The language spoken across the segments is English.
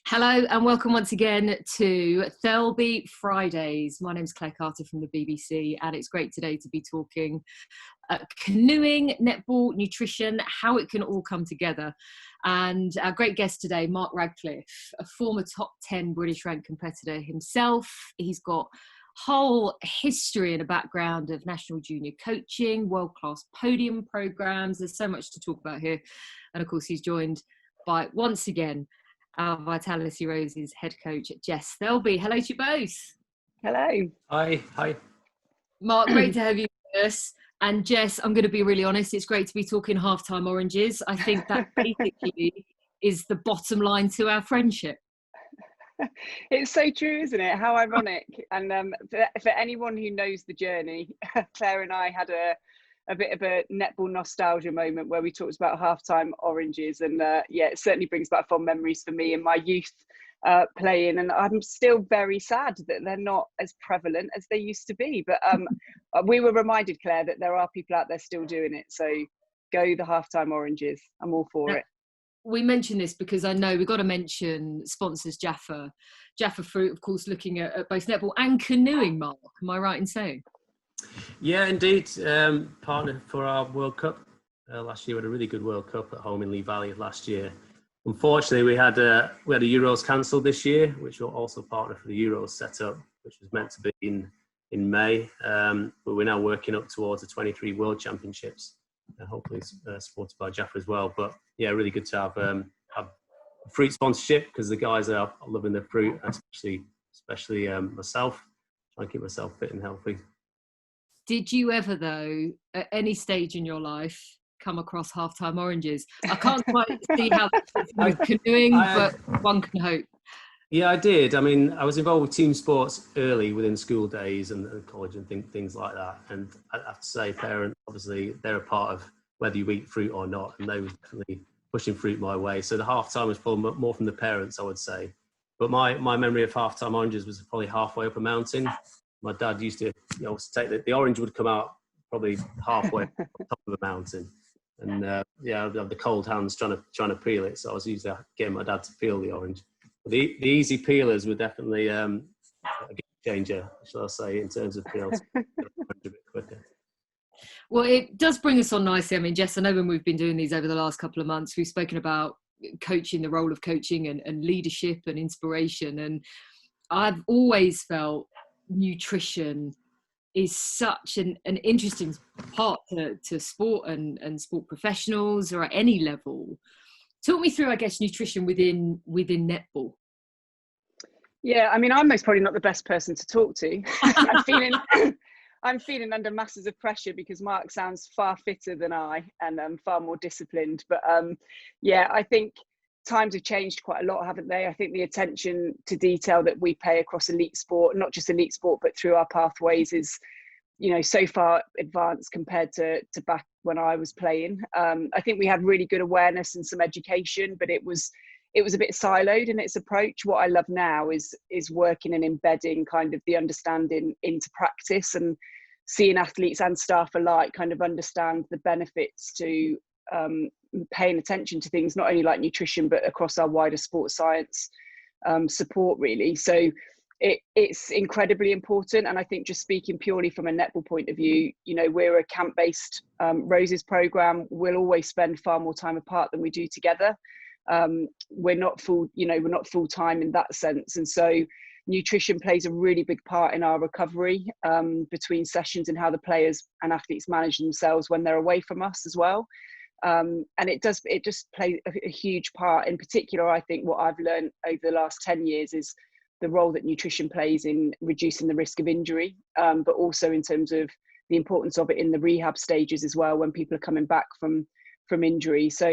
Hello and welcome once again to Thirlby Fridays. My name's Claire Carter from the BBC and it's great today to be talking canoeing, netball, nutrition, how it can all come together. And our great guest today, Mark Ratcliffe, a former top 10 British ranked competitor himself. He's got whole history and a background of national junior coaching, world-class podium programmes. There's so much to talk about here. And of course, he's joined by, once again, our Vitality Roses head coach, Jess Thirlby. Hello to you both. Hello. Hi. Mark, great to have you with us. And Jess, I'm going to be really honest, it's great to be talking halftime oranges. I think that basically is the bottom line to our friendship. It's so true, isn't it? How ironic. And for anyone who knows the journey, Claire and I had a bit of a netball nostalgia moment where we talked about halftime oranges, and it certainly brings back fond memories for me and my youth playing, and I'm still very sad that they're not as prevalent as they used to be, but we were reminded, Claire, that there are people out there still doing it, so go the halftime oranges. I'm all for it. We mention this because I know we've got to mention sponsors Jaffa Fruit, of course, looking at both netball and canoeing. Mark, am I right in saying? Yeah, indeed. Partner for our World Cup. Last year we had a really good World Cup at home in Lee Valley last year. Unfortunately, we had a Euros cancelled this year, which will also partner for the Euros set up, which was meant to be in May. But we're now working up towards the 23 World Championships, hopefully supported by Jaffa as well. But yeah, really good to have fruit sponsorship because the guys are loving the fruit, especially myself. Trying to keep myself fit and healthy. Did you ever, though, at any stage in your life, come across halftime oranges? I can't quite see how it's with canoeing, but one can hope. Yeah, I did. I mean, I was involved with team sports early within school days and college and things like that. And I have to say, parents, obviously, they're a part of whether you eat fruit or not. And they were definitely pushing fruit my way. So the halftime was probably more from the parents, I would say. But my memory of halftime oranges was probably halfway up a mountain. My dad used to, take the orange would come out probably halfway up the top of the mountain, and I'd have the cold hands trying to peel it. So I was usually getting my dad to peel the orange. But the easy peelers were definitely a game changer, shall I say, in terms of being able to peel the orange a bit quicker. Well, it does bring us on nicely. I mean, Jess, I know when we've been doing these over the last couple of months, we've spoken about coaching, the role of coaching and leadership and inspiration, and I've always felt nutrition is such an interesting part to sport and sport professionals or at any level. Talk me through, I guess, nutrition within netball. Yeah, I mean, I'm most probably not the best person to talk to. I'm feeling under masses of pressure because Mark sounds far fitter than I and far more disciplined. But I think times have changed quite a lot, haven't they? I think the attention to detail that we pay across elite sport, not just elite sport, but through our pathways is, so far advanced compared to back when I was playing. I think we had really good awareness and some education, but it was a bit siloed in its approach. What I love now is working and embedding kind of the understanding into practice and seeing athletes and staff alike kind of understand the benefits to paying attention to things not only like nutrition but across our wider sports science support, really. So it's incredibly important, and I think just speaking purely from a netball point of view, we're a camp-based Roses program. We'll always spend far more time apart than we do together. We're not full time in that sense, and so nutrition plays a really big part in our recovery between sessions and how the players and athletes manage themselves when they're away from us as well. And it just plays a huge part. In particular, I think what I've learned over the last 10 years is the role that nutrition plays in reducing the risk of injury, but also in terms of the importance of it in the rehab stages as well, when people are coming back from injury. So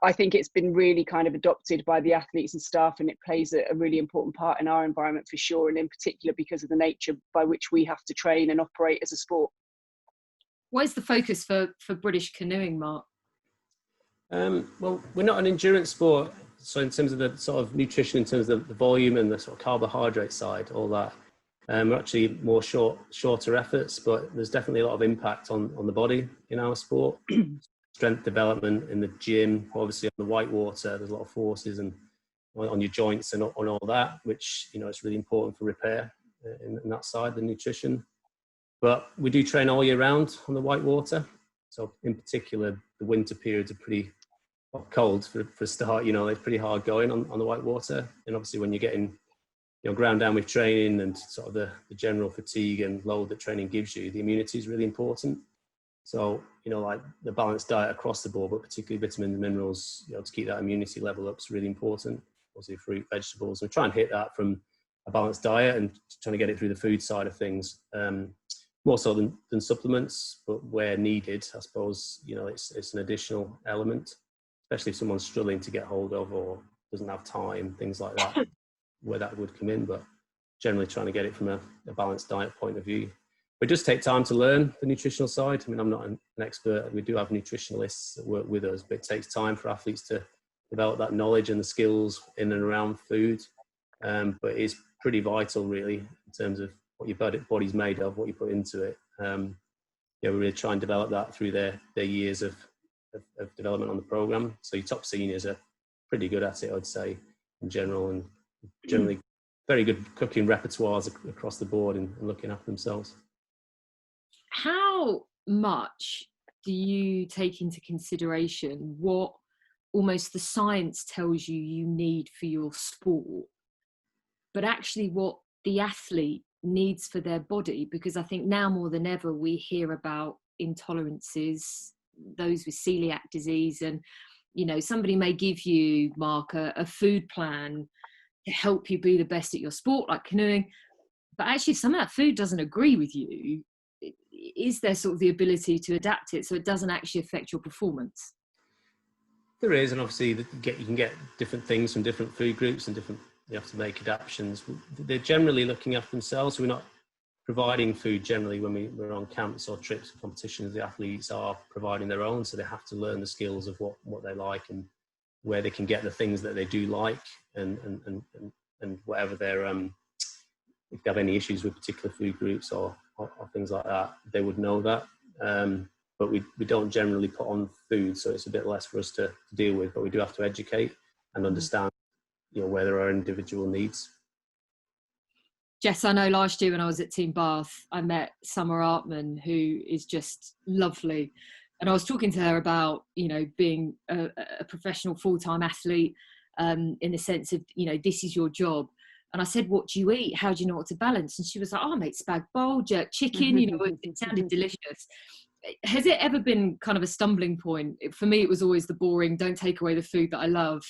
I think it's been really kind of adopted by the athletes and staff, and it plays a really important part in our environment for sure, and in particular because of the nature by which we have to train and operate as a sport. What is the focus for British canoeing, Mark? Well, we're not an endurance sport, so in terms of the sort of nutrition, in terms of the volume and the sort of carbohydrate side, all that, we're actually more shorter efforts, but there's definitely a lot of impact on the body in our sport. Strength development in the gym, obviously on the whitewater, there's a lot of forces and on your joints and on all that, which, you know, it's really important for repair in that side, the nutrition. But we do train all year round on the white water. So in particular, the winter periods are pretty cold for a start. You know, it's pretty hard going on the white water. And obviously when you're getting, you know, ground down with training and sort of the general fatigue and load that training gives you, the immunity is really important. So, you know, like the balanced diet across the board, but particularly vitamins and minerals, you know, to keep that immunity level up is really important. Obviously fruit, vegetables, we try and hit that from a balanced diet and trying to get it through the food side of things. More so than supplements, but where needed, I suppose, you know, it's an additional element, especially if someone's struggling to get hold of or doesn't have time, things like that, where that would come in. But generally trying to get it from a balanced diet point of view. But it does take time to learn the nutritional side. I mean, I'm not an expert. We do have nutritionalists that work with us, but it takes time for athletes to develop that knowledge and the skills in and around food. But it's pretty vital, really, in terms of what your body's made of, what you put into it. We really try and develop that through their years of development on the program. So your top seniors are pretty good at it, I'd say, in general, and generally very good cooking repertoires across the board and looking after themselves. How much do you take into consideration what almost the science tells you need for your sport, but actually what the athlete needs for their body? Because I think now more than ever we hear about intolerances, those with celiac disease, and, you know, somebody may give you, Mark, a food plan to help you be the best at your sport, like canoeing, but actually if some of that food doesn't agree with you, is there sort of the ability to adapt it so it doesn't actually affect your performance? There is, and obviously you can get different things from different food groups and different, you have to make adaptations. They're generally looking after themselves. We're not providing food generally when we're on camps or trips or competitions. The athletes are providing their own, so they have to learn the skills of what they like and where they can get the things that they do like, and whatever their if they have any issues with particular food groups or things like that, they would know that. But we don't generally put on food, so it's a bit less for us to deal with, but we do have to educate and understand, you know, where there are individual needs. Jess, I know last year when I was at Team Bath, I met Summer Artman, who is just lovely. And I was talking to her about, you know, being a professional full-time athlete, in the sense of, you know, this is your job. And I said, what do you eat? How do you know what to balance? And she was like, oh, I make spag bowl, jerk chicken, you know, it sounded delicious. Has it ever been kind of a stumbling point? For me, it was always the boring, don't take away the food that I love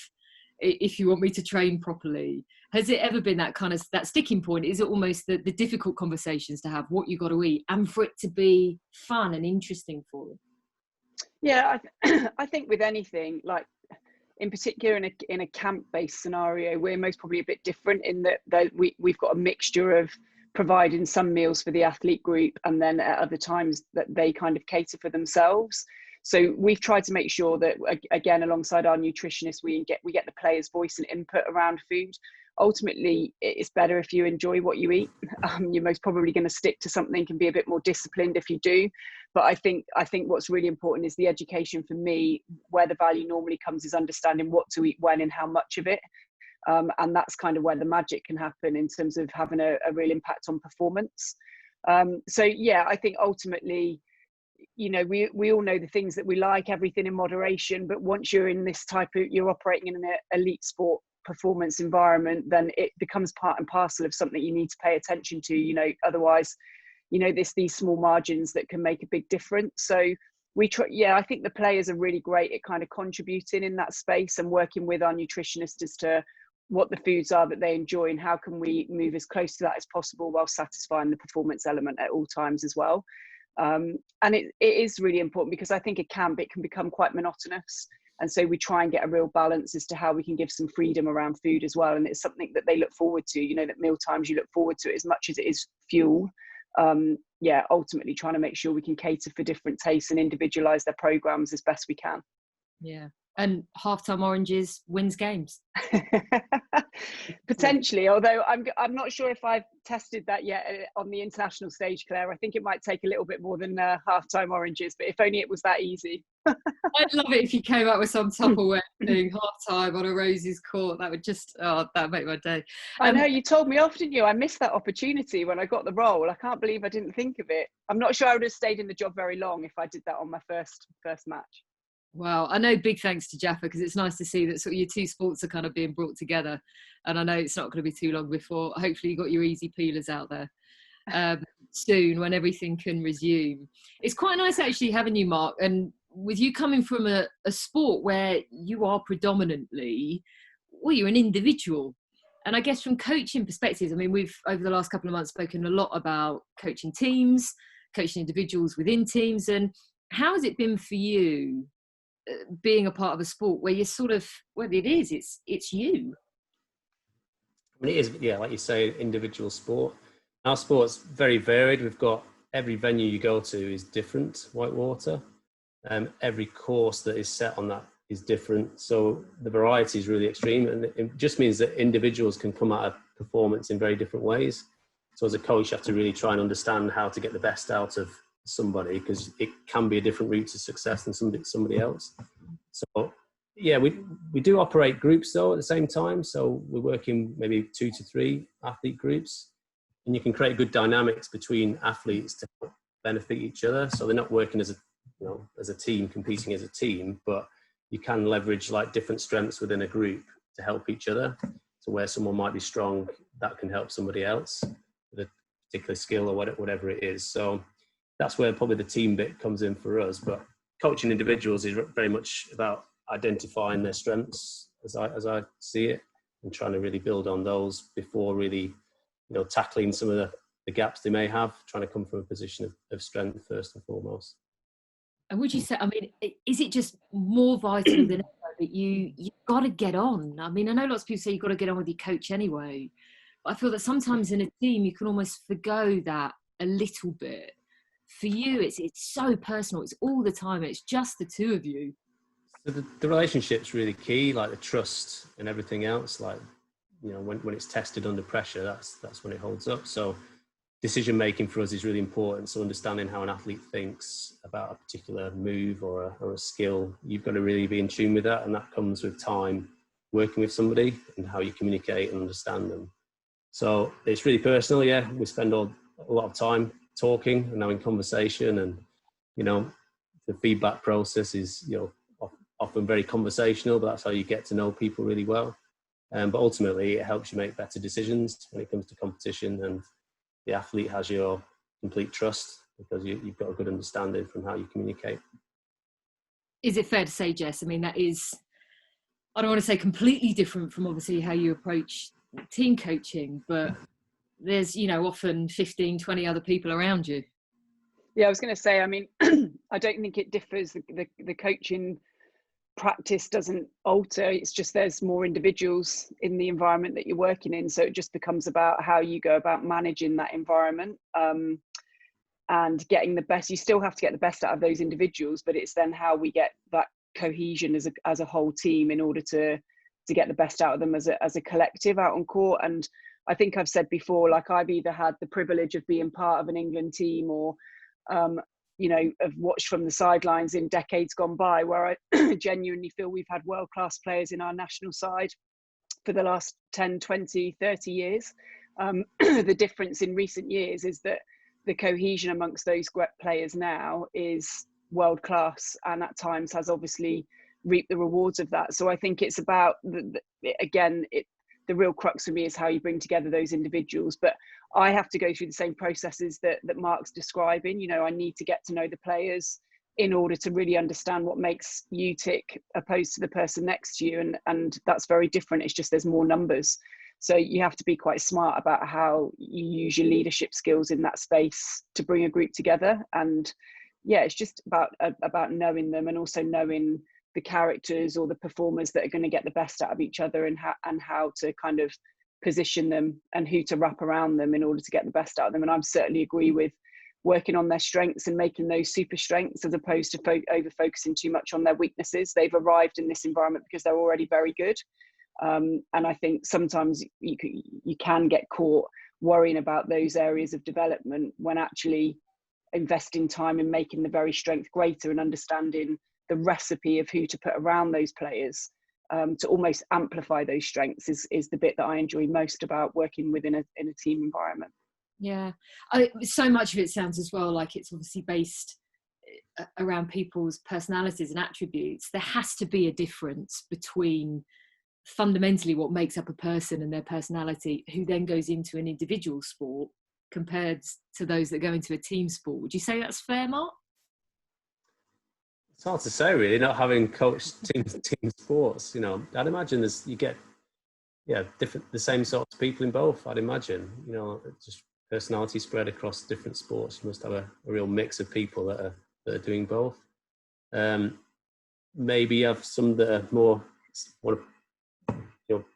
if you want me to train properly. Has it ever been that kind of, that sticking point? Is it almost the difficult conversations to have, what you got to eat, and for it to be fun and interesting for you? Yeah, I think with anything, like in particular in a camp-based scenario, we're most probably a bit different in that we've got a mixture of providing some meals for the athlete group, and then at other times that they kind of cater for themselves. So we've tried to make sure that, again, alongside our nutritionists, we get the players' voice and input around food. Ultimately, it's better if you enjoy what you eat. You're most probably going to stick to something and be a bit more disciplined if you do. But I think what's really important is the education for me. Where the value normally comes is understanding what to eat when and how much of it. And that's kind of where the magic can happen in terms of having a real impact on performance. So yeah, I think ultimately, you know, we all know the things that we like, everything in moderation, but once you're in this you're operating in an elite sport performance environment, then it becomes part and parcel of something you need to pay attention to, you know, otherwise, you know, these small margins that can make a big difference. So I think the players are really great at kind of contributing in that space and working with our nutritionists as to what the foods are that they enjoy and how can we move as close to that as possible while satisfying the performance element at all times as well. And it is really important, because I think it can become quite monotonous. And so we try and get a real balance as to how we can give some freedom around food as well. And it's something that they look forward to, you know, that meal times, you look forward to it as much as it is fuel. Ultimately trying to make sure we can cater for different tastes and individualize their programs as best we can. Yeah. And half-time oranges wins games. Potentially, although I'm not sure if I've tested that yet on the international stage, Claire. I think it might take a little bit more than half-time oranges, but if only it was that easy. I'd love it if you came up with some Tupperware thing, half-time on a Roses court. That would just, that'd make my day. I know, you told me off, didn't you? I missed that opportunity when I got the role. I can't believe I didn't think of it. I'm not sure I would have stayed in the job very long if I did that on my first match. Well, I know, big thanks to Jaffa, because it's nice to see that sort of your two sports are kind of being brought together. And I know it's not going to be too long before, hopefully you got your easy peelers out there soon when everything can resume. It's quite nice actually having you, Mark, and with you coming from a sport where you are predominantly, well, you're an individual. And I guess from coaching perspectives, I mean, we've over the last couple of months spoken a lot about coaching teams, coaching individuals within teams. And how has it been for you being a part of a sport where you're sort of, well, it's you? I mean, it is, yeah, like you say, individual sport. Our sport's very varied. We've got every venue you go to is different, whitewater. Every course that is set on that is different. So the variety is really extreme. And it just means that individuals can come at a performance in very different ways. So as a coach, you have to really try and understand how to get the best out of somebody, because it can be a different route to success than somebody else. So yeah, we do operate groups though at the same time. So we're working maybe 2 to 3 athlete groups, and you can create good dynamics between athletes to benefit each other. So they're not working as a team, competing as a team, but you can leverage like different strengths within a group to help each other. So where someone might be strong, that can help somebody else with a particular skill or whatever it is. So that's where probably the team bit comes in for us. But coaching individuals is very much about identifying their strengths as I see it, and trying to really build on those before really, tackling some of the gaps they may have, trying to come from a position of strength first and foremost. And would you say, I mean, is it just more vital than ever that you've got to get on? I mean, I know lots of people say you've got to get on with your coach anyway, but I feel that sometimes in a team you can almost forgo that a little bit. For you, it's so personal. It's all the time. It's just the two of you. So the relationship's really key, like the trust and everything else. Like, when it's tested under pressure, that's when it holds up. So decision making for us is really important. So understanding how an athlete thinks about a particular move or a skill, you've got to really be in tune with that, and that comes with time working with somebody and how you communicate and understand them. So it's really personal. Yeah, we spend a lot of time talking and having conversation, and the feedback process is often very conversational, but that's how you get to know people really well. But ultimately it helps you make better decisions when it comes to competition, and the athlete has your complete trust because you've got a good understanding from how you communicate. Is it fair to say, Jess, I mean, that is, I don't want to say completely different from obviously how you approach team coaching, but there's, often 15, 20 other people around you. Yeah, I was going to say, I mean, I don't think it differs. The coaching practice doesn't alter. It's just there's more individuals in the environment that you're working in. So it just becomes about how you go about managing that environment and getting the best. You still have to get the best out of those individuals, but it's then how we get that cohesion as a whole team in order to get the best out of them as a collective out on court. And I think I've said before, like I've either had the privilege of being part of an England team or have watched from the sidelines in decades gone by, where I genuinely feel we've had world-class players in our national side for the last 10, 20, 30 years. The difference in recent years is that the cohesion amongst those players now is world-class, and at times has obviously reaped the rewards of that. So I think it's about, the real crux for me is how you bring together those individuals. But I have to go through the same processes that Mark's describing. I need to get to know the players in order to really understand what makes you tick opposed to the person next to you. And that's very different. It's just there's more numbers. So you have to be quite smart about how you use your leadership skills in that space to bring a group together. And yeah, it's just about knowing them, and also knowing the characters or the performers that are going to get the best out of each other, and how to kind of position them and who to wrap around them in order to get the best out of them. And I certainly agree with working on their strengths and making those super strengths, as opposed to over focusing too much on their weaknesses. They've arrived in this environment because they're already very good. And I think sometimes you can get caught worrying about those areas of development, when actually investing time in making the very strength greater and understanding the recipe of who to put around those players to almost amplify those strengths is the bit that I enjoy most about working within a team environment. Yeah, so much of it sounds as well like it's obviously based around people's personalities and attributes. There has to be a difference between fundamentally what makes up a person and their personality, who then goes into an individual sport, compared to those that go into a team sport. Would you say that's fair, Mark? It's hard to say, really, not having coached team sports. You know, I'd imagine you get the same sorts of people in both. I'd imagine, you know, just personality spread across different sports. You must have a real mix of people that are doing both. Maybe you have some that are more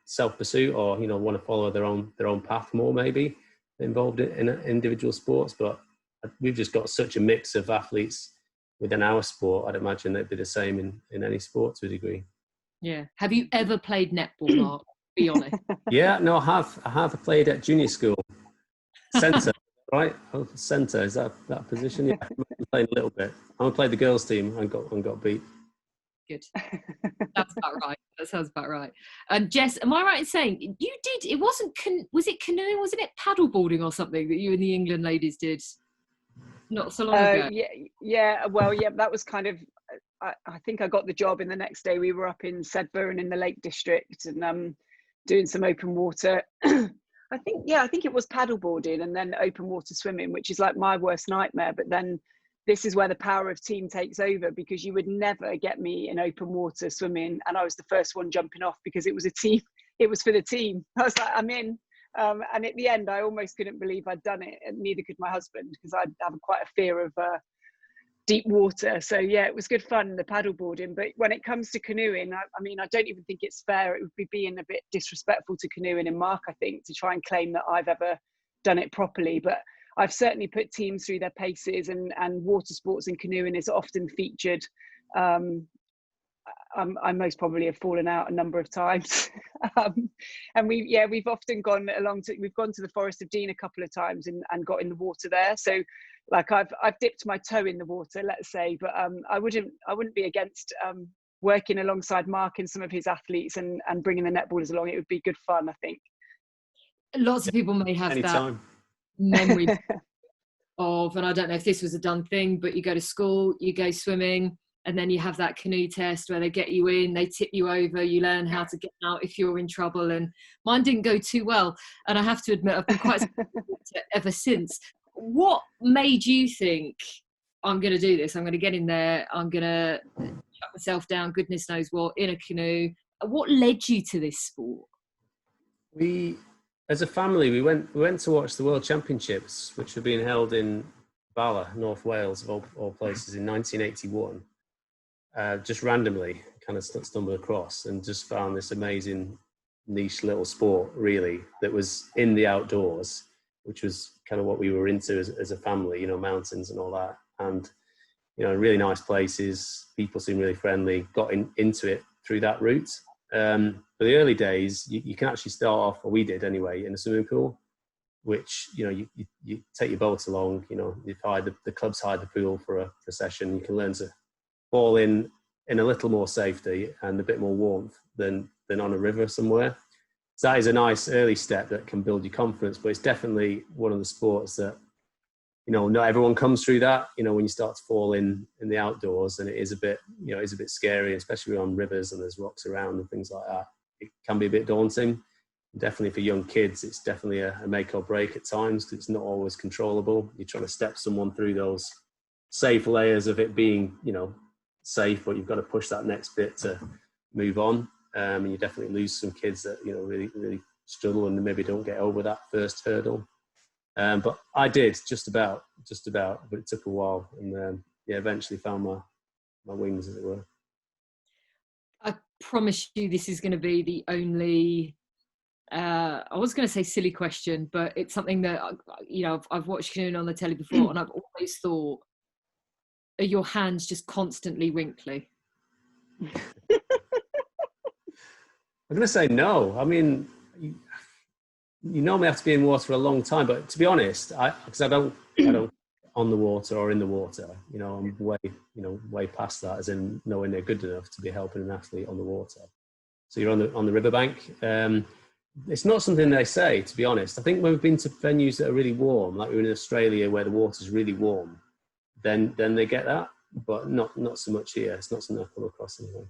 self-pursuit, or want to follow their own path more, maybe involved in individual sports. But we've just got such a mix of athletes within our sport. I'd imagine it'd be the same in any sport to a degree. Yeah. Have you ever played netball, Mark? Be honest. Yeah, no, I have played at junior school. Centre, right? Oh, centre, is that position? Yeah, I'm playing a little bit. I played the girls' team and got beat. Good. That's about right. That sounds about right. And Jess, am I right in saying you did? It wasn't. Was it canoeing? Wasn't it paddleboarding or something that you and the England ladies did not so long ago? Yeah. Well, yeah. That was kind of. I think I got the job, and the next day we were up in Sedbergh in the Lake District and doing some open water. I think it was paddleboarding and then open water swimming, which is like my worst nightmare. But then this is where the power of team takes over, because you would never get me in open water swimming, and I was the first one jumping off because it was a team. It was for the team. I was like, I'm in. And at the end, I almost couldn't believe I'd done it, and neither could my husband, because I have quite a fear of deep water. So yeah, it was good fun, the paddleboarding. But when it comes to canoeing, I mean, I don't even think it's fair. It would be being a bit disrespectful to canoeing and Mark, I think, to try and claim that I've ever done it properly. But I've certainly put teams through their paces, and water sports and canoeing is often featured. I most probably have fallen out a number of times. And we've often gone we've gone to the Forest of Dean a couple of times and got in the water there. So like I've dipped my toe in the water, let's say, but I wouldn't be against working alongside Mark and some of his athletes and bringing the netballers along. It would be good fun, I think. Lots of people may have that memory of, and I don't know if this was a done thing, but you go to school, you go swimming, and then you have that canoe test where they get you in, they tip you over, you learn how to get out if you're in trouble. And mine didn't go too well. And I have to admit, I've been quite ever since. What made you think, I'm going to do this, I'm going to get in there, I'm going to shut myself down, goodness knows what, in a canoe? What led you to this sport? We, as a family, we went to watch the World Championships, which were being held in Bala, North Wales, of all places, in 1981. Just randomly kind of stumbled across and just found this amazing niche little sport, really, that was in the outdoors, which was kind of what we were into as a family, mountains and all that. And, really nice places, people seemed really friendly, got into it through that route. For the early days, you can actually start off, or we did anyway, in a swimming pool, which, you take your boat along, the clubs hide the pool for a session. You can learn to fall in a little more safety and a bit more warmth than on a river somewhere. So that is a nice early step that can build your confidence, but it's definitely one of the sports that, not everyone comes through that, when you start to fall in the outdoors, and it is a bit scary, especially on rivers and there's rocks around and things like that. It can be a bit daunting. Definitely for young kids, it's definitely a make or break at times, because it's not always controllable. You're trying to step someone through those safe layers of it being, safe, but you've got to push that next bit to move on. And you definitely lose some kids that, really, really struggle and maybe don't get over that first hurdle. But I did just about, but it took a while, and eventually found my wings, as it were. I promise you this is going to be the only I was going to say silly question, but it's something that, you know, I've watched Canoeing on the telly before, and I've always thought, are your hands just constantly wrinkly? I'm going to say no. I mean, you normally have to be in water for a long time, but to be honest, because I don't on the water or in the water, you know, I'm way past that, as in knowing they're good enough to be helping an athlete on the water. So you're on the riverbank. It's not something they say, to be honest. I think when we've been to venues that are really warm, like we were in Australia where the water's really warm, then they get that, but not so much here. It's not something I've come across anyway.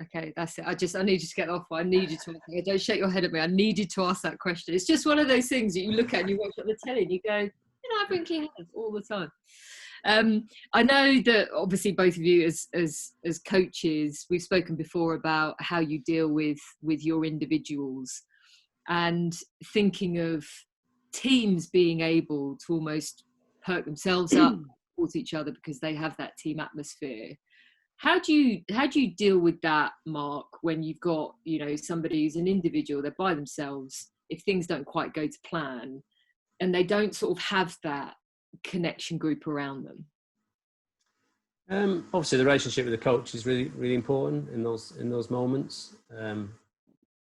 Okay, that's it. I need you to get off. I need you to. Don't shake your head at me. I need you to ask that question. It's just one of those things that you look at and you watch on the telly and you go, you know, I wrinkly hands all the time. I know that obviously both of you as coaches, we've spoken before about how you deal with your individuals, and thinking of teams being able to almost perk themselves up, support each other because they have that team atmosphere. How do you deal with that, Mark, when you've got, you know, somebody who's an individual, they're by themselves, if things don't quite go to plan and they don't sort of have that connection group around them? Obviously the relationship with the coach is really, really important in those moments.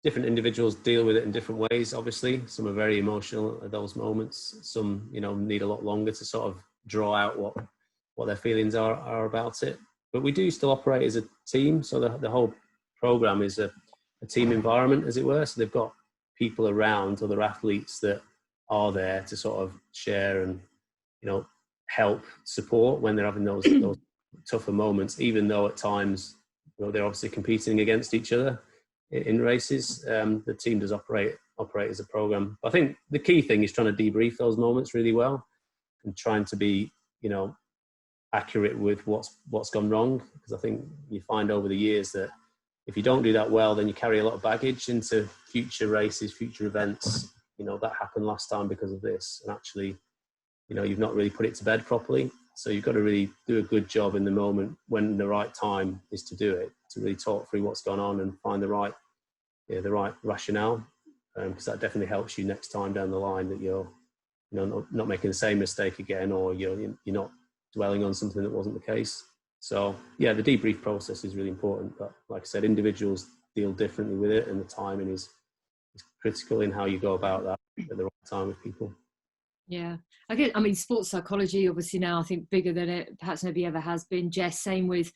Different individuals deal with it in different ways. Obviously, some are very emotional at those moments. Some, you know, need a lot longer to sort of draw out what their feelings are about it. But we do still operate as a team. So the whole program is a team environment, as it were. So they've got people around, other athletes that are there to sort of share and, you know, help support when they're having those tougher moments, even though at times, you know, they're obviously competing against each other in races. The team does operate as a program. But I think the key thing is trying to debrief those moments really well and trying to be, you know, accurate with what's gone wrong, because I think you find over the years that if you don't do that well, then you carry a lot of baggage into future races, future events. You know, that happened last time because of this, and actually, you know, you've not really put it to bed properly. So you've got to really do a good job in the moment when the right time is to do it, to really talk through what's gone on and find the right rationale, because that definitely helps you next time down the line, that you're, you know, not making the same mistake again, or you're not dwelling on something that wasn't the case. So yeah, the debrief process is really important. But like I said, individuals deal differently with it, and the timing is critical in how you go about that at the right time with people. Yeah, I mean, sports psychology obviously now I think bigger than it perhaps maybe ever has been. Jess, same with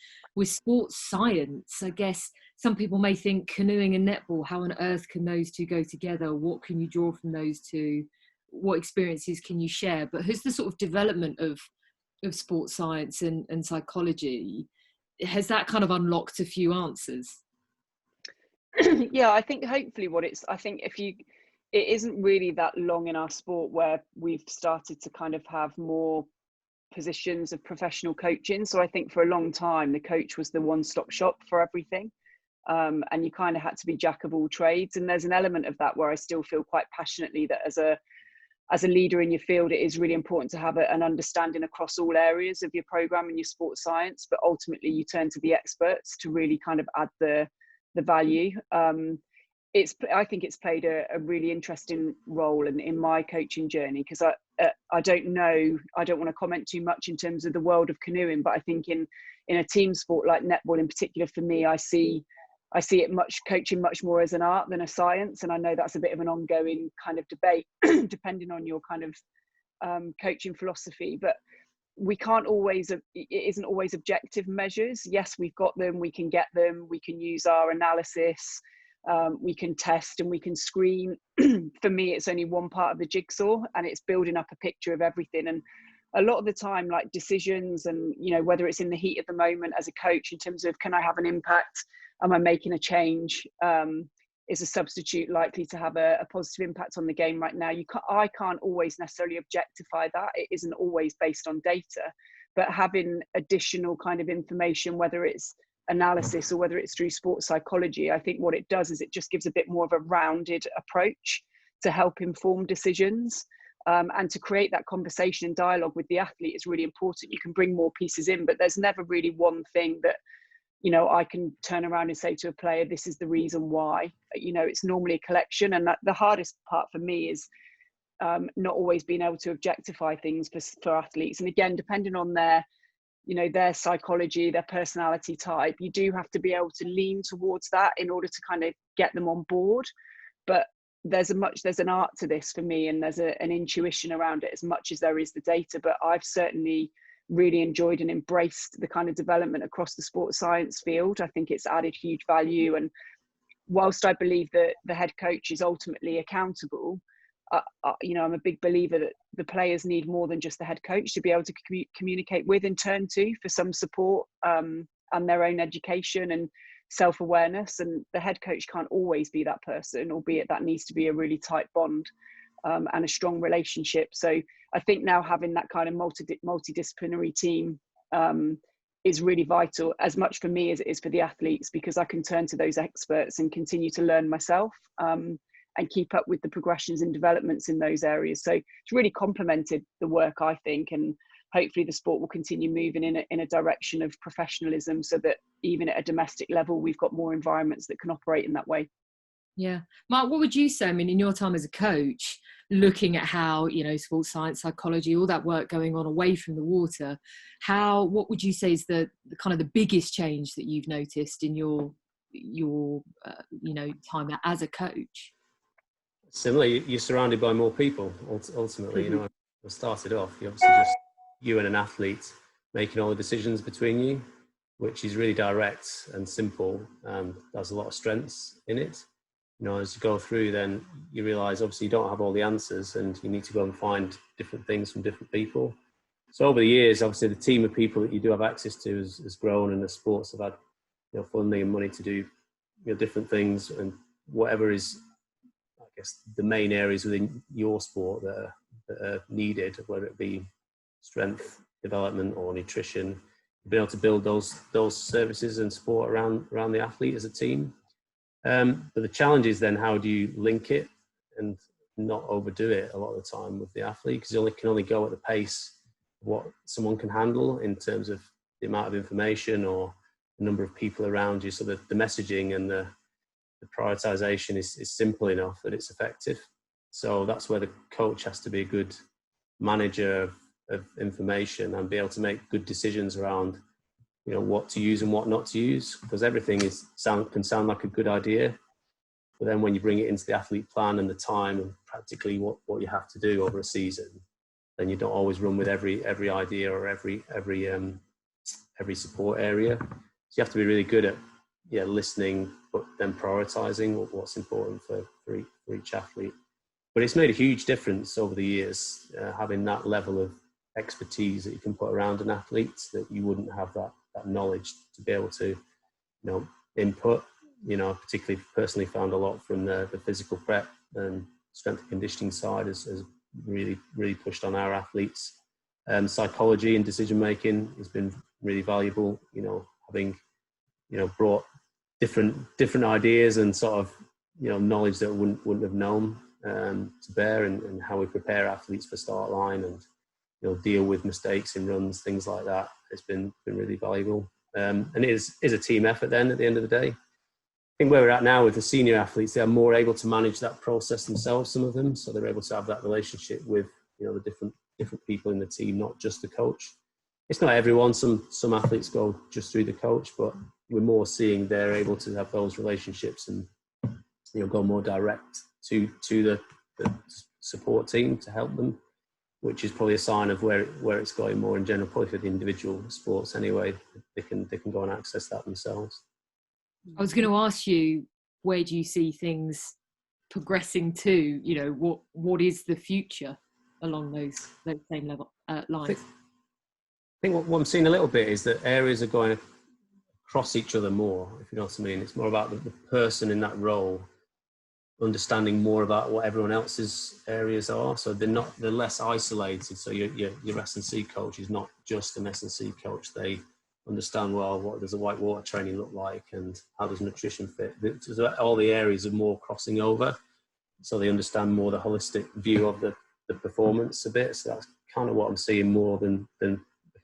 sports science. I guess some people may think canoeing and netball, how on earth can those two go together? What can you draw from those two? What experiences can you share? But has the sort of development of sports science and psychology, has that kind of unlocked a few answers? Yeah, I think hopefully it isn't really that long in our sport where we've started to kind of have more positions of professional coaching. So I think for a long time, the coach was the one-stop shop for everything. And you kind of had to be jack of all trades. And there's an element of that where I still feel quite passionately that as a leader in your field, it is really important to have an understanding across all areas of your program and your sports science. But ultimately, you turn to the experts to really kind of add the value. I think it's played a really interesting role in my coaching journey, because I don't want to comment too much in terms of the world of canoeing, but I think in a team sport like netball in particular, for me, I see coaching much more as an art than a science. And I know that's a bit of an ongoing kind of debate depending on your kind of coaching philosophy, but it isn't always objective measures. Yes, we've got them, we can get them, we can use our analysis, we can test and we can screen. For me, it's only one part of the jigsaw, and it's building up a picture of everything. And a lot of the time, like decisions and, you know, whether it's in the heat of the moment as a coach in terms of, can I have an impact? Am I making a change? Is a substitute likely to have a positive impact on the game right now? I can't always necessarily objectify that. It isn't always based on data, but having additional kind of information, whether it's analysis or whether it's through sports psychology, I think what it does is it just gives a bit more of a rounded approach to help inform decisions. And to create that conversation and dialogue with the athlete is really important. You can bring more pieces in, but there's never really one thing that, you know, I can turn around and say to a player, this is the reason why. You know, it's normally a collection, and that the hardest part for me is not always being able to objectify things for athletes. And again, depending on their, you know, their psychology, their personality type, you do have to be able to lean towards that in order to kind of get them on board. But there's an art to this for me, and there's an intuition around it as much as there is the data. But I've certainly really enjoyed and embraced the kind of development across the sports science field. I think it's added huge value. And whilst I believe that the head coach is ultimately accountable, you know, I'm a big believer that the players need more than just the head coach to be able to communicate with and turn to for some support and their own education and self-awareness. And the head coach can't always be that person, albeit that needs to be a really tight bond and a strong relationship. So I think now having that kind of multidisciplinary team is really vital, as much for me as it is for the athletes, because I can turn to those experts and continue to learn myself and keep up with the progressions and developments in those areas. So it's really complemented the work, I think, and hopefully the sport will continue moving in a direction of professionalism, so that even at a domestic level, we've got more environments that can operate in that way. Yeah. Mark, what would you say, I mean, in your time as a coach, looking at how, you know, sports science, psychology, all that work going on away from the water, what would you say is the kind of the biggest change that you've noticed in your you know, time as a coach? Similarly, you're surrounded by more people. Ultimately, you know, I started off, you obviously just you and an athlete making all the decisions between you, which is really direct and simple, and there's a lot of strengths in it. You know, as you go through, then you realise obviously you don't have all the answers, and you need to go and find different things from different people. So over the years, obviously the team of people that you do have access to has grown, and the sports have had, you know, funding and money to do, you know, different things, and whatever is, I guess, the main areas within your sport that are needed, whether it be strength development or nutrition, being able to build those services and support around the athlete as a team. But the challenge is then, how do you link it and not overdo it a lot of the time with the athlete, because you can only go at the pace of what someone can handle in terms of the amount of information or the number of people around you. So the messaging and the prioritization is simple enough that it's effective. So that's where the coach has to be a good manager of information and be able to make good decisions around, you know, what to use and what not to use, because everything can sound like a good idea, but then when you bring it into the athlete plan and the time and practically what you have to do over a season, then you don't always run with every idea or every support area. So you have to be really good at listening, but then prioritizing what's important for each athlete. But it's made a huge difference over the years, having that level of expertise that you can put around an athlete, that you wouldn't have that knowledge to be able to, you know, input. You know, particularly personally found a lot from the physical prep and strength and conditioning side has really pushed on our athletes. Psychology and decision making has been really valuable. You know, having, you know, brought different ideas and sort of, you know, knowledge that wouldn't have known to bear, and how we prepare athletes for start line and, you know, deal with mistakes in runs, things like that. It's been really valuable. And it is a team effort then at the end of the day. I think where we're at now with the senior athletes, they are more able to manage that process themselves, some of them. So they're able to have that relationship with, you know, the different people in the team, not just the coach. It's not everyone. Some athletes go just through the coach, but we're more seeing they're able to have those relationships and, you know, go more direct to the support team to help them, which is probably a sign of where it's going more in general, probably for the individual sports anyway. They can go and access that themselves. I was going to ask you, where do you see things progressing to? You know, what is the future along those same level lines? I think what I'm seeing a little bit is that areas are going across each other more, if you know what I mean. It's more about the person in that role understanding more about what everyone else's areas are, so they're less isolated. So your S&C coach is not just an S&C coach. They understand, well, what does a whitewater training look like, and how does nutrition fit? All the areas are more crossing over, so they understand more the holistic view of the performance a bit. So that's kind of what I'm seeing more than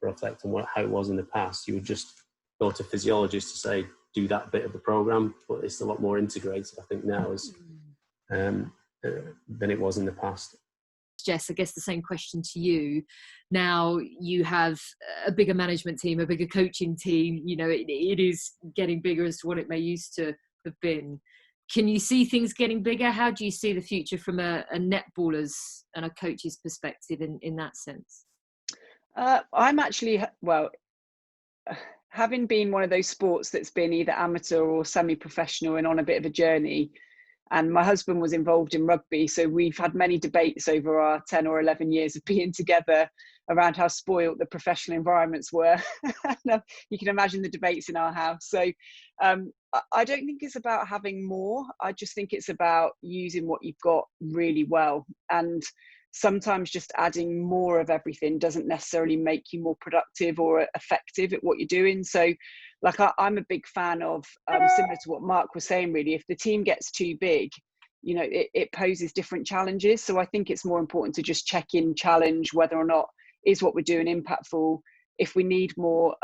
reflect on how it was in the past. You would just go to physiologists to say, do that bit of the program, but it's a lot more integrated, I think, now than it was in the past. Jess, I guess the same question to you. Now you have a bigger management team, a bigger coaching team, you know, it is getting bigger as to what it may used to have been. Can you see things getting bigger? How do you see the future from a netballer's and a coach's perspective in that sense? I'm actually, well, having been one of those sports that's been either amateur or semi-professional and on a bit of a journey, and my husband was involved in rugby, so we've had many debates over our 10 or 11 years of being together around how spoilt the professional environments were. You can imagine the debates in our house. So I don't think it's about having more. I just think it's about using what you've got really well. And sometimes just adding more of everything doesn't necessarily make you more productive or effective at what you're doing. So like I'm a big fan of, similar to what Mark was saying, really, if the team gets too big, you know, it poses different challenges. So I think it's more important to just check in, challenge whether or not is what we're doing impactful. If we need more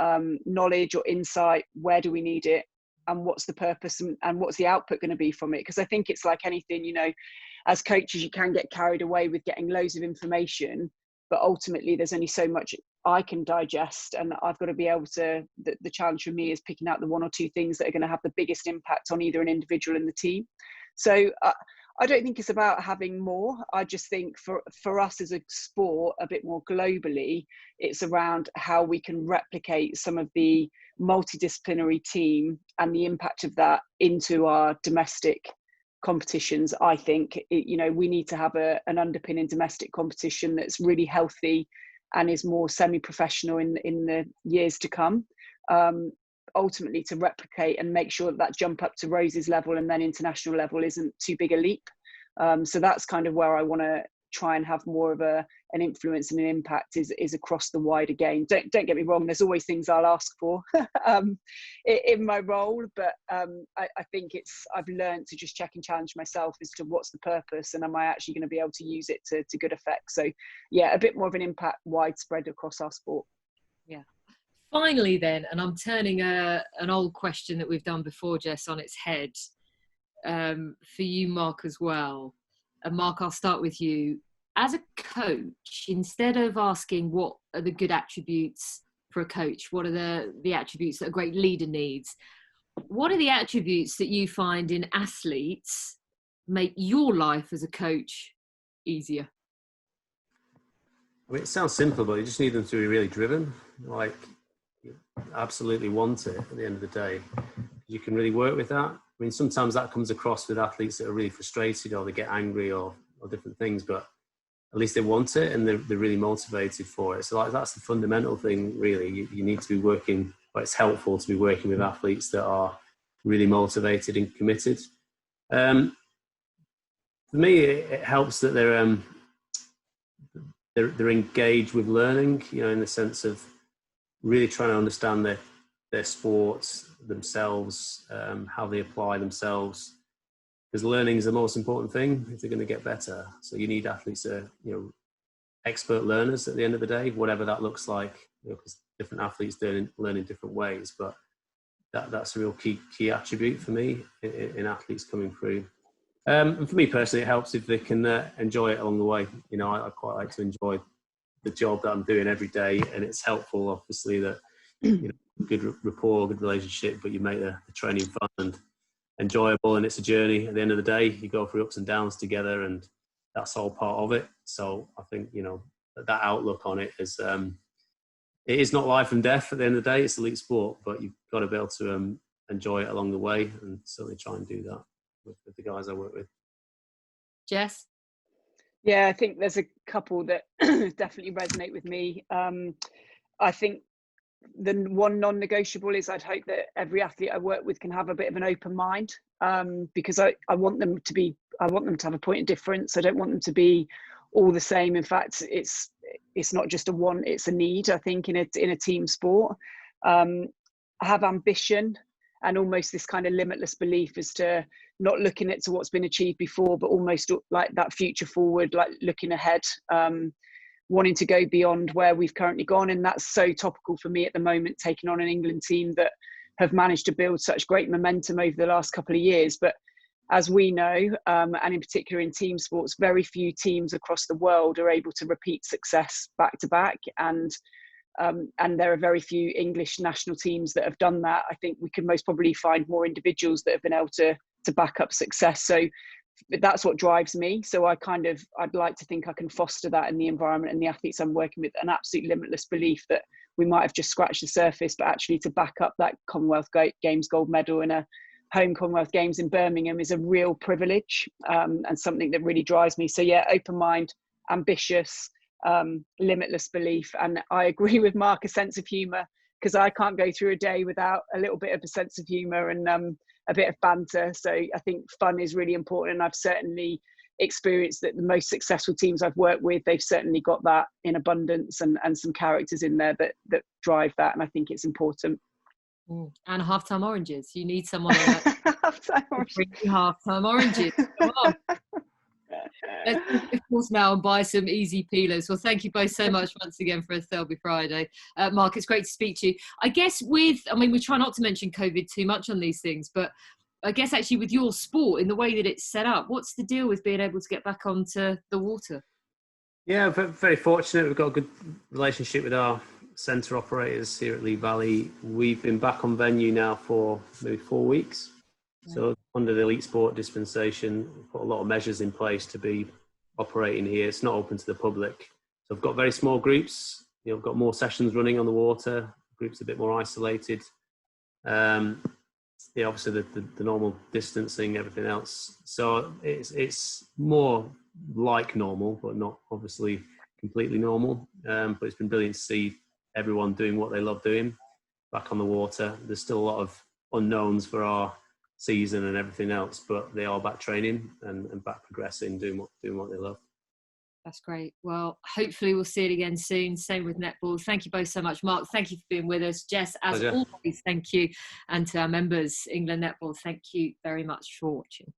knowledge or insight, where do we need it? And what's the purpose and what's the output going to be from it? Because I think it's like anything, you know, as coaches, you can get carried away with getting loads of information, but ultimately there's only so much I can digest, and I've got to be able to, the challenge for me is picking out the one or two things that are going to have the biggest impact on either an individual in the team. So I don't think it's about having more. I just think for us as a sport, a bit more globally, it's around how we can replicate some of the multidisciplinary team and the impact of that into our domestic competitions. I think, you know, we need to have an underpinning domestic competition that's really healthy and is more semi-professional in the years to come. Ultimately to replicate and make sure that jump up to Rose's level and then international level isn't too big a leap. So that's kind of where I want to try and have more of an influence and an impact is across the wider game. Don't get me wrong, there's always things I'll ask for in my role, but I think I've learned to just check and challenge myself as to what's the purpose and am I actually going to be able to use it to good effect. So yeah, a bit more of an impact widespread across our sport. Yeah. Finally then, and I'm turning an old question that we've done before, Jess, on its head, for you, Mark, as well. And Mark, I'll start with you. As a coach, instead of asking what are the good attributes for a coach, what are the attributes that a great leader needs, what are the attributes that you find in athletes make your life as a coach easier? I mean, it sounds simple, but you just need them to be really driven. Like, you absolutely want it at the end of the day. You can really work with that. I mean, sometimes that comes across with athletes that are really frustrated or they get angry or different things, but at least they want it and they're really motivated for it. So like, that's the fundamental thing, really. You need to be working, but it's helpful to be working with athletes that are really motivated and committed. For me, it helps that they're engaged with learning, you know, in the sense of really trying to understand their sports, themselves, how they apply themselves, because learning is the most important thing if they're going to get better. So you need athletes that are, you know, expert learners at the end of the day, whatever that looks like, you know, because different athletes learn in different ways, but that's a real key attribute for me in athletes coming through. And for me personally, it helps if they can enjoy it along the way. You know, I quite like to enjoy the job that I'm doing every day, and it's helpful, obviously, that, you know, good rapport, good relationship, but you make the training fun and enjoyable, and it's a journey. At the end of the day, you go through ups and downs together, and that's all part of it. So I think, you know, that outlook on it is, it is not life and death at the end of the day. It's elite sport, but you've got to be able to enjoy it along the way, and certainly try and do that with the guys I work with. Jess? Yeah, I think there's a couple that definitely resonate with me. I think the one non-negotiable is I'd hope that every athlete I work with can have a bit of an open mind, because I want them to have a point of difference. I don't want them to be all the same. In fact, it's not just a want, it's a need, I think, in a team sport. Have ambition and almost this kind of limitless belief as to not looking at to what's been achieved before, but almost like that future forward, like looking ahead, wanting to go beyond where we've currently gone. And that's so topical for me at the moment, taking on an England team that have managed to build such great momentum over the last couple of years. But as we know, and in particular in team sports, very few teams across the world are able to repeat success back to back. And there are very few English national teams that have done that. I think we could most probably find more individuals that have been able to back up success. So that's what drives me. So I'd like to think I can foster that in the environment and the athletes I'm working with, an absolute limitless belief that we might have just scratched the surface, but actually to back up that Commonwealth Games gold medal in a home Commonwealth Games in Birmingham is a real privilege, and something that really drives me. So yeah, open mind, ambitious, limitless belief. And I agree with Mark, a sense of humour, because I can't go through a day without a little bit of a sense of humour and a bit of banter. So I think fun is really important, and I've certainly experienced that the most successful teams I've worked with, they've certainly got that in abundance, and some characters in there that drive that, and I think it's important. And half-time oranges. You need someone on that. Half-time oranges. Half-time oranges. Come on. Let's of course now and buy some easy peelers. Well, thank you both so much once again for a Thirlby Friday. Mark, it's great to speak to you. I guess we try not to mention COVID too much on these things, but I guess actually with your sport, in the way that it's set up, what's the deal with being able to get back onto the water? Yeah, very fortunate. We've got a good relationship with our centre operators here at Lee Valley. We've been back on venue now for maybe 4 weeks. So under the elite sport dispensation, we've put a lot of measures in place to be operating here. It's not open to the public. So I've got very small groups. I've got more sessions running on the water. Groups a bit more isolated. Obviously the normal distancing, everything else. So it's more like normal, but not obviously completely normal. But it's been brilliant to see everyone doing what they love doing back on the water. There's still a lot of unknowns for our season and everything else, but they are back training and back progressing, doing what they love. That's great. Well, hopefully we'll see it again soon. Same with netball. Thank you both so much. Mark, thank you for being with us. Jess, as always, thank you. And to our members, England Netball, thank you very much for watching.